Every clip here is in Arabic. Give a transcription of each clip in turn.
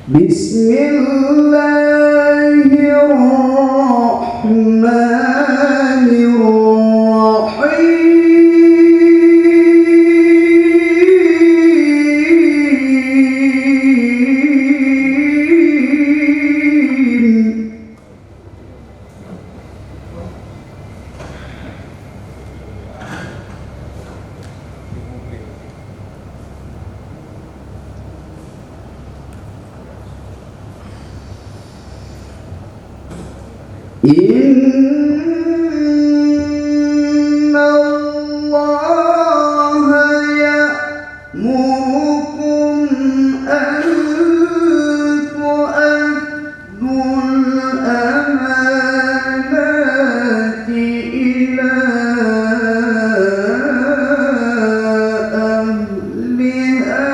بسم الله الرحمن الرحيم. إن الله يأمركم أن تؤدوا الأمانات إلى أهلها.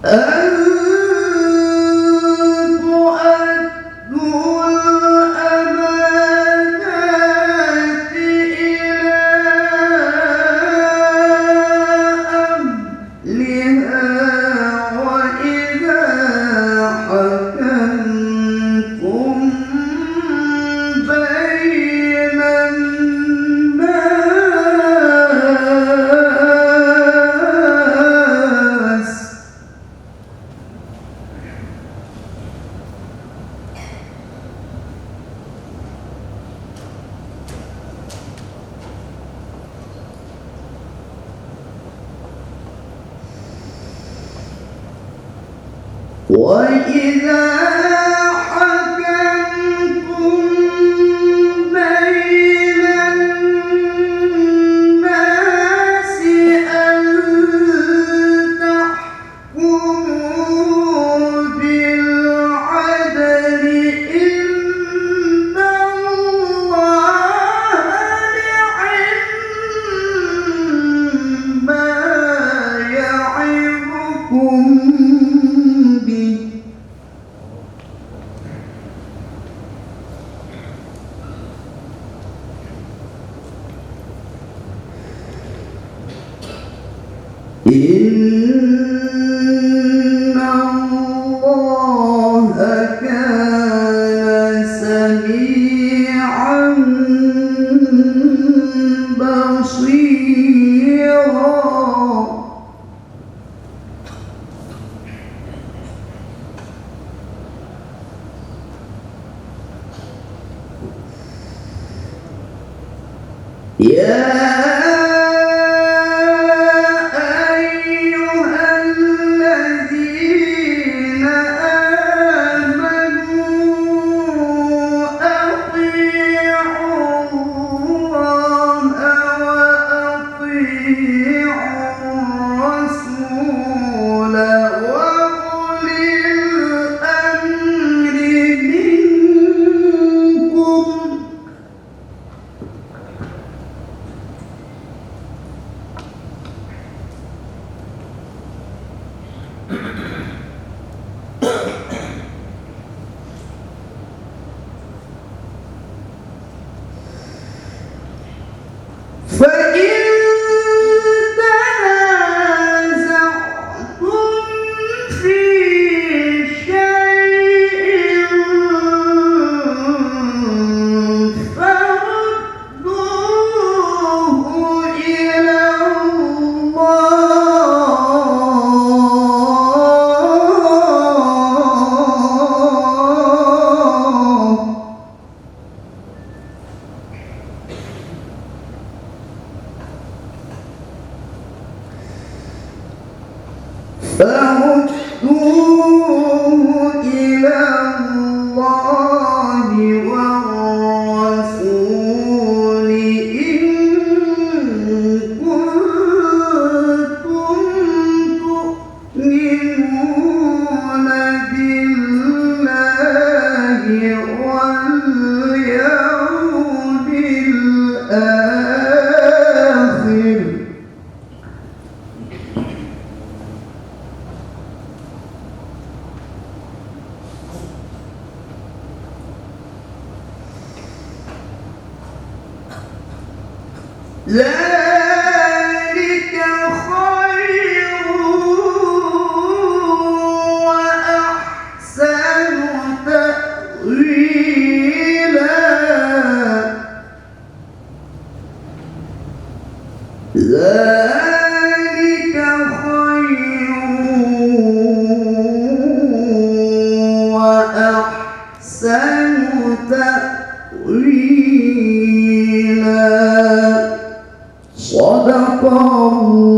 أن تؤدوا الأمانات إلى أهلها وإذا حكمتم بين الناس وإذا حكمتم بين الناس أن تحكموا بالعدل إن الله نعم ما يعظكم به. إن الله كان سميعا بصيرا. يا أيها الذين آمنوا أطيعوا الله وأطيعوا الرسول وأولي الأمر منكم. فإن تنازعتم في شيء فردوه إلى الله. فردوه إلى الله والرسول إن كنتم تؤمنون بالله واليوم الآخر. ذلك خير وأحسن تأويلا ذلك خير وأحسن تأويلا صدق الله